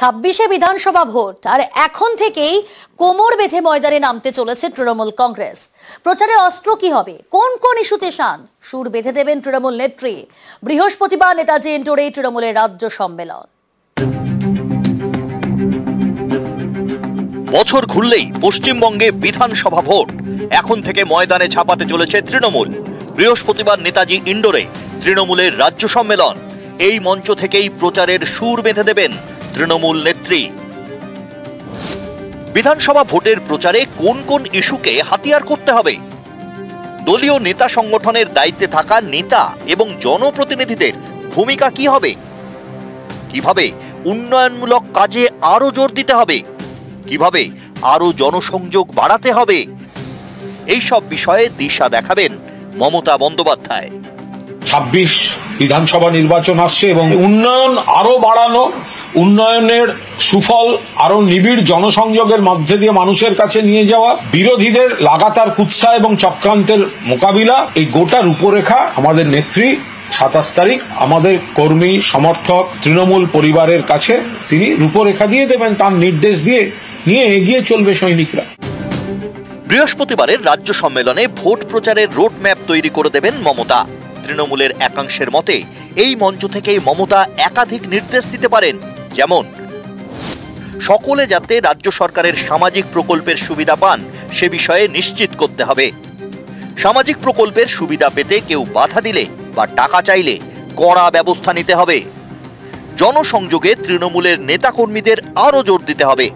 26 বিধানসভা ভোট আর এখন থেকেই কোমর বেঁধে ময়দানে নামতে চলেছে তৃণমূল কংগ্রেস। প্রচারে অস্ত্র কি হবে, কোন কোন ইস্যুতে শান সুর বেঁধে দেবেন তৃণমূল নেত্রী। বৃহস্পতিবার নেতাজি ইন্ডোরে তৃণমূলের রাজ্য সম্মেলন। বছর ঘুরলেই পশ্চিমবঙ্গে বিধানসভা ভোট, এখন থেকে ময়দানে ঝাঁপাতে চলেছে তৃণমূল। বৃহস্পতিবার নেতাজি ইন্ডোরে তৃণমূলের রাজ্য সম্মেলন। এই মঞ্চ থেকেই প্রচারের সুর বেঁধে দেবেন তৃণমূল নেত্রী। বিধানসভা ভোটের প্রচারে কোন কোন ইস্যুকে হাতিয়ার করতে হবে, দলীয় নেতা সংগঠনের দায়িত্বে থাকা নেতা এবং জনপ্রতিনিধিদের ভূমিকা কি হবে, কিভাবে উন্নয়নমূলক কাজে আরো জোর দিতে হবে, কিভাবে আরো জনসংযোগ বাড়াতে হবে, এই সব বিষয়ে দিশা দেখাবেন মমতা বন্দ্যোপাধ্যায়। 26 বিধানসভা নির্বাচন আসছে এবং উন্নয়ন আরো বাড়ানো, উন্নয়নের সুফল আরো নিবিড় জনসংযোগের মধ্যে দিয়ে মানুষের কাছে নিয়ে যাওয়া, বিরোধীদের লাগাতার কুৎসা এবং চক্রান্তের মোকাবিলা, এই গোটা রূপরেখা আমাদের নেত্রী 27 তারিখ আমাদের কর্মী সমর্থক তৃণমূল পরিবারের কাছে তিনি রূপরেখা দিয়ে দেবেন। তার নির্দেশ দিয়ে নিয়ে এগিয়ে চলবে সৈনিকরা। বৃহস্পতিবারের রাজ্য সম্মেলনে ভোট প্রচারের রোড ম্যাপ তৈরি করে দেবেন মমতা। তৃণমূলের একাংশের মতে এই মঞ্চ থেকেই মমতা একাধিক নির্দেশ দিতে পারেন, যেমন সকলে যাতে রাজ্য সরকারের সামাজিক প্রকল্পের সুবিধা পান সে বিষয়ে নিশ্চিত করতে হবে। সামাজিক প্রকল্পের সুবিধা পেতে কেউ বাধা দিলে বা টাকা চাইলে কড়া ব্যবস্থা নিতে হবে। জনসংযোগে তৃণমূলের নেতাকর্মীদের আরো জোর দিতে হবে।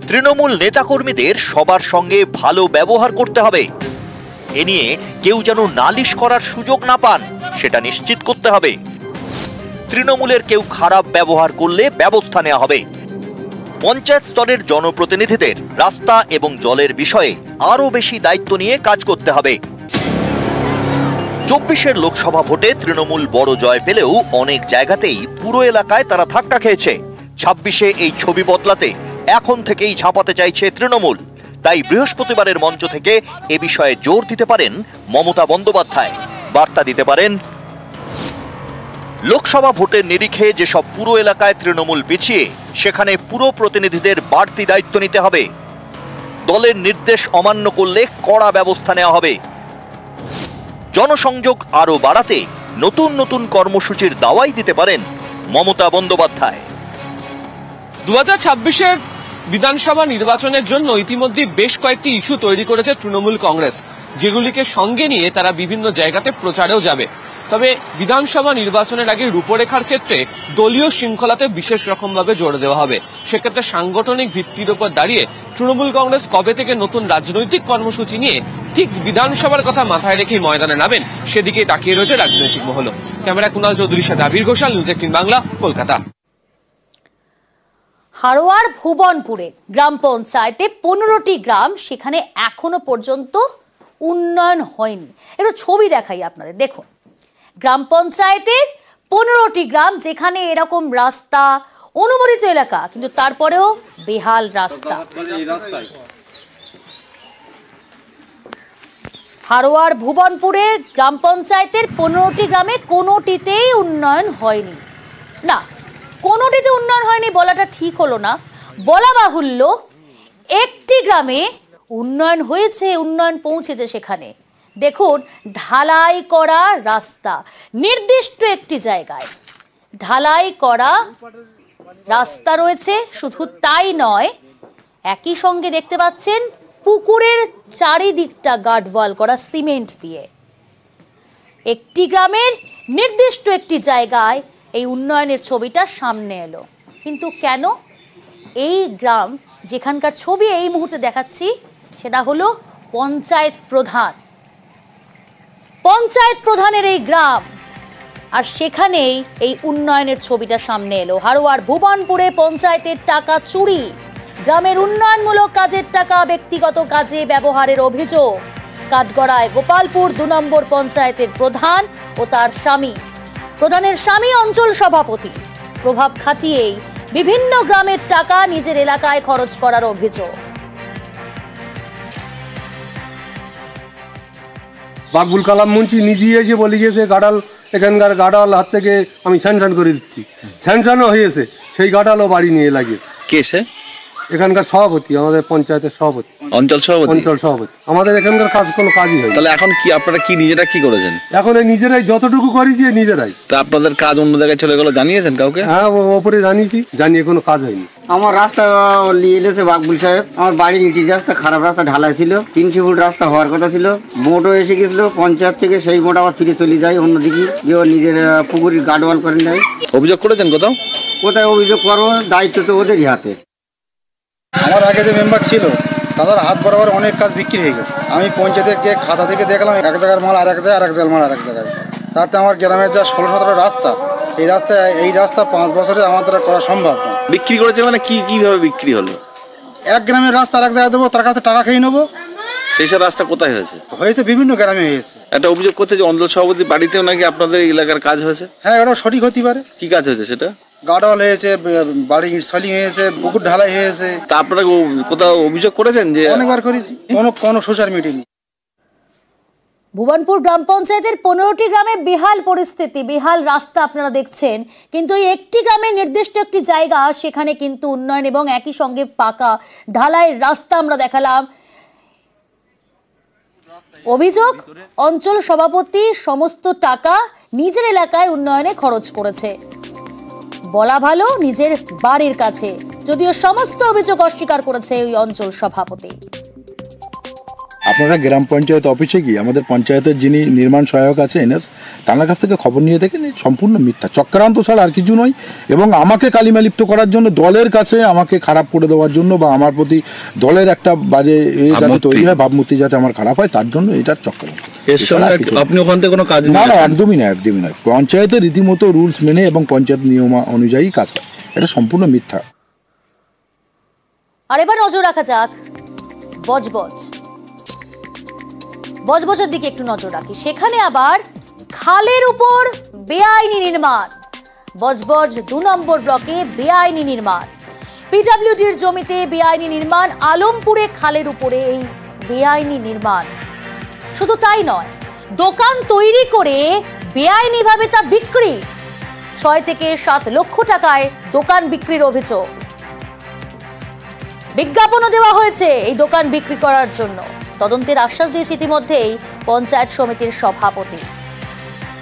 তৃণমূল নেতাকর্মীদের সবার সঙ্গে ভালো ব্যবহার করতে হবে। এ নিয়ে কেউ যেন নালিশ করার সুযোগ না পান সেটা নিশ্চিত করতে হবে। তৃণমূলের কেউ খারাপ ব্যবহার করলে ব্যবস্থা নেওয়া হবে। পঞ্চায়েত স্তরের জনপ্রতিনিধিদের রাস্তা এবং জলের বিষয়ে আরো বেশি দায়িত্ব নিয়ে কাজ করতে হবে। 24 লোকসভা ভোটে তৃণমূল বড় জয় পেলেও অনেক জায়গাতেই পুরো এলাকায় তারা ধাক্কা খেয়েছে। 26 এই ছবি বদলাতে এখন থেকেই ঝাঁপাতে চাইছে তৃণমূল। তাই বৃহস্পতিবারের মঞ্চ থেকে এ বিষয়ে জোর দিতে পারেন মমতা বন্দ্যোপাধ্যায়। বার্তা দিতে পারেন, লোকসভা ভোটের নিরিখে যেসব পুরো এলাকায় তৃণমূল পিছিয়ে সেখানে পুরো প্রতিনিধিদের বাড়তি দায়িত্ব নিতে হবে। দলের নির্দেশ অমান্য করলে কড়া ব্যবস্থা নেওয়া হবে। জনসংযোগ আরো বাড়াতে নতুন নতুন কর্মসূচির দাওয়াই দিতে পারেন মমতা বন্দ্যোপাধ্যায়। 2026 বিধানসভা নির্বাচনের জন্য ইতিমধ্যে বেশ কয়েকটি ইস্যু তৈরি করেছে তৃণমূল কংগ্রেস, যেগুলিকে সঙ্গে নিয়ে তারা বিভিন্ন জায়গাতে প্রচারেও যাবে। তবে বিধানসভা নির্বাচনের আগে রূপরেখার ক্ষেত্রে দলীয় শৃঙ্খলাতে বিশেষ রকমভাবে জোর দেওয়া হবে। সেক্ষেত্রে সাংগঠনিক ভিত্তির উপর দাঁড়িয়ে তৃণমূল কংগ্রেস কবে থেকে নতুন রাজনৈতিক কর্মসূচি নিয়ে ঠিক বিধানসভার কথা মাথায় রেখেই ময়দানে নামেন সেদিকেই তাকিয়ে রয়েছে রাজনৈতিক মহল। ক্যামেরা কুণাল চৌধুরীর সাথে আবির ঘোষাল, নিউজ 18 বাংলা, কলকাতা। হারোয়ার ভুবনপুরে গ্রাম পঞ্চায়েতে 15টি গ্রাম, সেখানে এখনো পর্যন্ত উন্নয়ন হয়নি। একটু ছবি দেখাই আপনাদের, দেখুন গ্রাম পঞ্চায়েতের 15টি গ্রাম, যেখানে এরকম রাস্তা অনুমোদিত এলাকা, কিন্তু তারপরেও বেহাল রাস্তা। হারোয়ার ভুবনপুরের গ্রাম পঞ্চায়েতের 15টি গ্রামে কোনোটিতেই উন্নয়ন হয়নি। না, কোনোটিতে উন্নয়ন হয়নি বলাটা ঠিক হলো না, বলা বাহুল্য একটি গ্রামে উন্নয়ন হয়েছে, উন্নয়ন পৌঁছেছে সেখানে। দেখুন ঢালাই করা রাস্তা, নির্দিষ্ট একটি জায়গায় ঢালাই করা রাস্তা রয়েছে। শুধু তাই নয়, একই সঙ্গে দেখতে পাচ্ছেন পুকুরের চারিদিকটা গার্ডওয়াল করা সিমেন্ট দিয়ে। একটি গ্রামের নির্দিষ্ট একটি জায়গায় এই উন্নয়নের ছবিটা সামনে এলো, কিন্তু কেন? এই গ্রাম যেখানকার ছবি এই মুহূর্তে দেখাচ্ছি সেটা হলো পঞ্চায়েত প্রধান, পঞ্চায়েত প্রধানের এই গ্রাম, আর সেখানেই এই উন্নয়নের ছবিটা সামনে এলো। হারোয়ার ভুবনপুরে পঞ্চায়েতের টাকা চুরি, গ্রামের উন্নয়নমূলক কাজের টাকা ব্যক্তিগত কাজে ব্যবহারের অভিযোগ। কাঠগড়ায় গোপালপুর 2 নম্বর পঞ্চায়েতের প্রধান ও তার স্বামী, প্রধানের স্বামী অঞ্চল সভাপতি, প্রভাব খাটিয়েই বিভিন্ন গ্রামের টাকা নিজের এলাকায় খরচ করার অভিযোগ। বাকবুল কালাম মুন্সি নিজে এসে বলে গিয়েছে গাড়াল, এখানকার গাড়াল হাত থেকে আমি স্যাংশন করে দিচ্ছি, স্যাংশনও হয়েছে। সেই গাটালো বাড়ি নিয়ে লাগিয়ে। কে সে? এখানকার সভাপতি, আমাদের পঞ্চায়েতের সভাপতি, অঞ্চল সভাপতি। আমাদের এখানকার কোনো কাজই হয়। তাহলে এখন কি আপনারা নিজেরা কি করেছেন? এখন নিজেরাই যতটুকু করেছি নিজেরাই। তা আপনাদের কাজ অন্য জায়গায় চলে গেল, জানিয়েছেন কাউকে? হ্যাঁ, ওপরে জানিয়েছি, জানিয়ে কোনো কাজ হয়নি। আমার রাস্তা নিয়ে এলেছে বাকবুল সাহেব। আমার বাড়ির ইটির রাস্তা, খারাপ রাস্তা, ঢালাই ছিল, 300 ফুট রাস্তা হওয়ার কথা ছিল। মোটও এসে গেছিল পঞ্চায়েত থেকে, সেই মোট আবার ফিরে চলে যায় অন্যদিকে, যে ও নিজের পুকুরের গার্ডওয়াল করে নেয়। অভিযোগ করেছেন কোথাও? কোথায় অভিযোগ করবো, দায়িত্ব তো ওদেরই হাতে। আমার আগে যে মেম্বার ছিল তাদের হাত বরাবর অনেক কাজ বিক্রি হয়ে গেছে। আমি পঞ্চায়েতের খাতা থেকে দেখলাম এক জায়গার মাল আর এক জায়গায়, আর এক জায়গার মাল আর এক জায়গায়। তাতে আমার গ্রামের যা 16-17 রাস্তা, এই রাস্তা 5 বছরে আমার দ্বারা করা সম্ভব না। বিক্রি করেছে মানে কিভাবে বিক্রি হলো? এক গ্রামের রাস্তা আর এক জায়গায় দেবো, তার কাছে টাকা খেয়ে নেবো। সেই সব রাস্তা কোথায় হয়েছে? বিভিন্ন গ্রামে হয়েছে। একটা অভিযোগ করছে যে অঞ্চল সভাপতি বাড়িতেও নাকি আপনাদের এলাকার কাজ হয়েছে। হ্যাঁ, ওটা সঠিক হতে পারে। কি কাজ হয়েছে সেটা? গার্ডওয়াল হয়েছে, বাড়ি ইনস্টলিং হয়েছে, পুকুর ঢালাই হয়েছে। তা আপনারা কোথাও অভিযোগ করেছেন? যে অনেকবার করেছি, কোনো সোশ্যাল মিডিয়া। ভুবনপুর গ্রাম পঞ্চায়েতের 15টি গ্রামে বেহাল পরিস্থিতি, বেহাল রাস্তা আপনারা দেখছেন, কিন্তু এই একটি গ্রামের নির্দিষ্ট একটি জায়গা, সেখানে কিন্তু উন্নয়ন এবং একই সঙ্গে পাকা ঢালাই রাস্তা আমরা দেখালাম। অভিযোগ, অঞ্চল সভাপতি সমস্ত টাকা নিজের এলাকায় উন্নয়নে খরচ করেছে। বলা ভালো নিজের বাড়ির কাছে, যদিও সমস্ত অভিযোগ অস্বীকার করেছে ওই অঞ্চল সভাপতি। আপনারা গ্রাম পঞ্চায়েত অফিসে গিয়ে আমাদের পঞ্চায়েতের যিনি নির্মাণ সহায়ক আছে এনএস, তার কাছ থেকে খবর নিয়ে দেখেন সম্পূর্ণ মিথ্যা, চক্রান্ত ছাড়া আর কিছু নয়। এবং আমাকে কালিমালিপ্ত করার জন্য, দলের কাছে আমাকে খারাপ করে দেওয়ার জন্য, বা আমার প্রতি দলের একটা বাজে যাতে তৈরি হয়, ভাবমূর্তি যাতে আমার খারাপ হয়, তার জন্য এটার চক্রান্ত। আপনি ওখান থেকে কোনো কাজ? না, একদমই নয়। পঞ্চায়েতের রীতিমতো রুলস মেনে এবং পঞ্চায়েত নিয়ম অনুযায়ী কাজ হয়, এটা সম্পূর্ণ মিথ্যা। আর এবার নজর রাখা যাক বজবজের দিকে একটু নজর রাখি। সেখানে আবার খালের উপর বেআইনি নির্মাণ, বজবজ 2 নম্বর ব্লকে বেআইনি নির্মাণ, পিডব্লিউডির জমিতে বেআইনি নির্মাণ, আলমপুরে খালের উপরে এই বেআইনি নির্মাণ। শুধু তাই নয়, দোকান তৈরি করে বেআইনি ভাবে তা বিক্রি, 6 থেকে 7 লক্ষ টাকায় দোকান বিক্রির অভিযোগ। বিজ্ঞাপনও দেওয়া হয়েছে এই দোকান বিক্রি করার জন্য। তদন্তের আশ্বাস দিয়েছে ইতিমধ্যেই পঞ্চায়েত সমিতির সভাপতি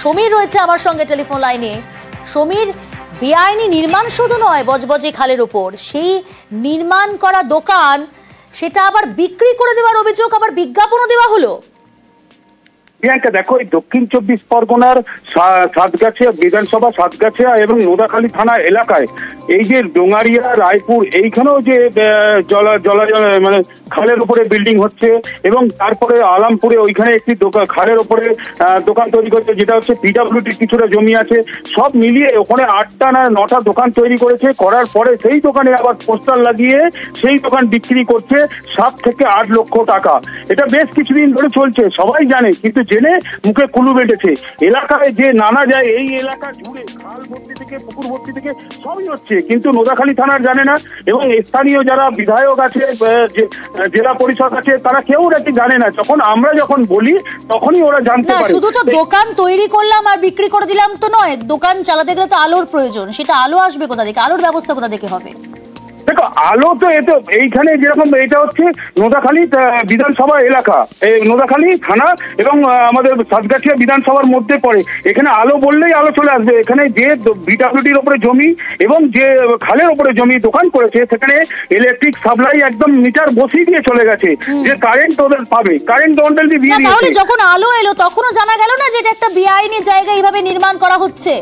সমীর রয়েছে আমার সঙ্গে টেলিফোন লাইনে। সমীর, বেআইনি নির্মাণ শুধু নয়, বজবজে খালের উপর সেই নির্মাণ করা দোকান, সেটা আবার বিক্রি করে দেওয়ার অভিযোগ, আবার বিজ্ঞাপনও দেওয়া হলো। প্রিয়াঙ্কা, দেখো, এই দক্ষিণ 24 পরগনার সাতগাছিয়া বিধানসভা, সাতগাছিয়া এবং নোদাখালী থানা এলাকায় এই যে ডোঙারিয়া, রায়পুর, এইখানেও যে মানে খালের উপরে বিল্ডিং হচ্ছে, এবং তারপরে আলামপুরে ওইখানে একটি খালের উপরে দোকান তৈরি করছে, যেটা হচ্ছে পিডব্লিউডির কিছুটা জমি আছে। সব মিলিয়ে ওখানে 8টা না 9টা দোকান তৈরি করেছে। করার পরে সেই দোকানে আবার পোস্টার লাগিয়ে সেই দোকান বিক্রি করছে 7 থেকে 8 লক্ষ টাকা। এটা বেশ কিছুদিন ধরে চলছে, সবাই জানে, কিন্তু জেনে মুখে কুলু বেঁধেছে। এলাকায় যে নানা যায়, এই এলাকা জুড়ে খাল ভর্তি থেকে পুকুর ভর্তি থেকে সবই হচ্ছে, কিন্তু নোদাখালী থানার জানে না, এবং স্থানীয় যারা বিধায়ক আছে, জেলা পরিষদ আছে, তারা কেউ নাকি জানে না। আমরা যখন বলি তখনই ওরা জানতে পারে। শুধু তো দোকান তৈরি করলাম আর বিক্রি করে দিলাম তো নয়, দোকান চালাতে গেলে তো আলোর প্রয়োজন। সেটা আলো আসবে কোথা থেকে? আলোর ব্যবস্থা কোথা থেকে হবে? দেখো, আলো তো এইখানে যেরকম, এটা হচ্ছে নোদাখালী বিধানসভা এলাকা, নোদাখালী থানা এবং আমাদের সাতগাছিয়া বিধানসভার মধ্যে পড়ে। এখানে আলো বললেই আলো চলে আসবে। এখানে যে পিডব্লিউডির উপরে জমি এবং যে খালের উপরে জমি দোকান করেছে, সেখানে ইলেকট্রিক সাপ্লাই একদম মিটার বসিয়ে দিয়ে চলে গেছে, যে কারেন্ট ওদের পাবে, কারেন্ট অলরেডি দিয়ে দিয়েছে। তাহলে যখন আলো এলো তখনও জানা গেল না যে এটা একটা বেআইনি জায়গা এইভাবে নির্মাণ করা হচ্ছে?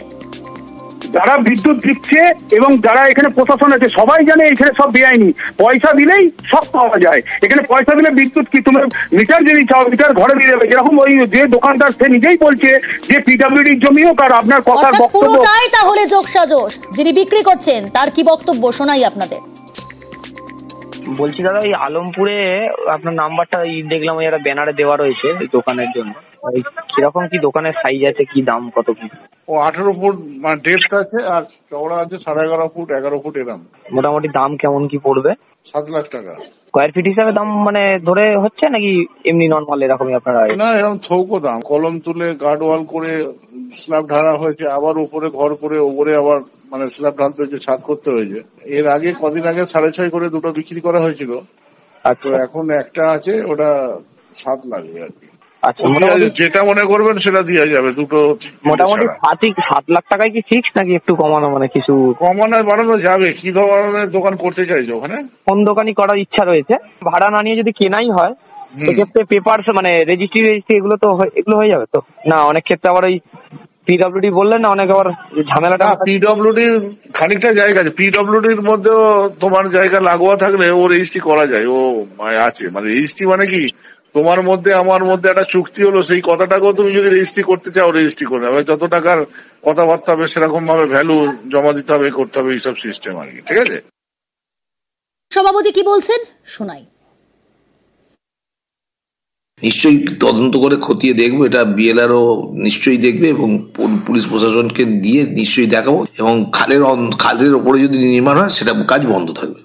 যারা বিদ্যুৎ দিচ্ছে এবং যারা এখানে প্রশাসন আছে, সবাই জানে এখানে সব বেআইনি। পয়সা দিলেই সব পাওয়া যায়। এখানে পয়সা দিলে বিদ্যুৎ কি, তুমি মিটার যদি চাও মিটার ঘরে দিয়ে দেবে। যেরকম ওই যে দোকানদার, সে নিজেই বলছে যে পিডব্লিউডির জমি হোক, আর আপনার কথার বক্তব্য পুরোটাই তাহলে যোগসাজশ। যিনি বিক্রি করছেন তার কি বক্তব্য শোনাই আপনাদের। বলছি দাদা, ওই আলমপুরে আপনার নাম্বারটা দেখলাম, ওই একটা ব্যানারে দেওয়া রয়েছে দোকানের জন্য। কিরকম কি দোকানের সাইজ আছে, কি দাম, কত কি? ও 18 ফুট মানে ডেপথ আছে, আর চওড়া আছে 11.5 ফুট, 11 ফুট এরকম। মোটামুটি দাম কেমন কি পড়বে? 7 লাখ টাকা। স্কয়ার ফিট হিসাবে দাম মানে ধরে হচ্ছে নাকি এমনি নর্মাল এরকমই আপনারা? না, এরকম থৌকো দাম। কলম তুলে গার্ড ওয়াল করে স্ল্যাব ঢালা হয়েছে, আবার উপরে ঘর করে ওপরে আবার মানে স্ল্যাব ঢালতে হয়েছে, ছাদ করতে হয়েছে। এর আগে কদিন আগে 6.5 করে দুটো বিক্রি করা হয়েছিল। তো এখন একটা আছে, ওটা 7 লাগবে আর কি। আচ্ছা, মোটামুটি যেটা মনে করবেন সেটা দেওয়া যাবে। দুটো মোটামুটি 7 লাখ টাকায় কি ফিক্স নাকি একটু কমানো, মানে কিছু কমানো বাড়ানো যাবে? কি ধরনের দোকান করতে চাইছো ওখানে? কোন দোকানই করার ইচ্ছা রয়েছে? ভাড়া না নিয়ে যদি কেনাই হয় সেক্ষেত্রে পেপার মানে রেজিস্ট্রি এগুলো তো এগুলো হয়ে যাবে তো? না অনেক ক্ষেত্রে আবার ওই পিডব্লিউডি বললেন না, অনেক আবার ঝামেলাটা। পিডব্লিউডির খানিকটা জায়গা আছে, পিডব্লিউডির মধ্যেও তোমার জায়গা লাগোয়া থাকলে ও রেজিস্ট্রি করা যায়। ও আছে মানে রেজিস্ট্রি মানে কি, তোমার মধ্যে আমার মধ্যে একটা চুক্তি হলো, সেই কথাটাকেও তুমি যদি রেজিস্ট্রি করতে চাও রেজিস্ট্রি করতে হবে। যত টাকার কথাবার্তা হবে সেরকম ভাবে ভ্যালু জমা দিতে হবে, করতে হবে, এইসব সিস্টেম আর কি। ঠিক আছে, সভাপতি কি বলছেন শোনাই। নিশ্চয়ই তদন্ত করে খতিয়ে দেখবো, এটা বিএলআরও নিশ্চয়ই দেখবে এবং পুলিশ প্রশাসনকে দিয়ে নিশ্চয়ই দেখাবো, এবং খালের ওপরে যদি নির্মাণ হয় সেটা কাজ বন্ধ থাকবে।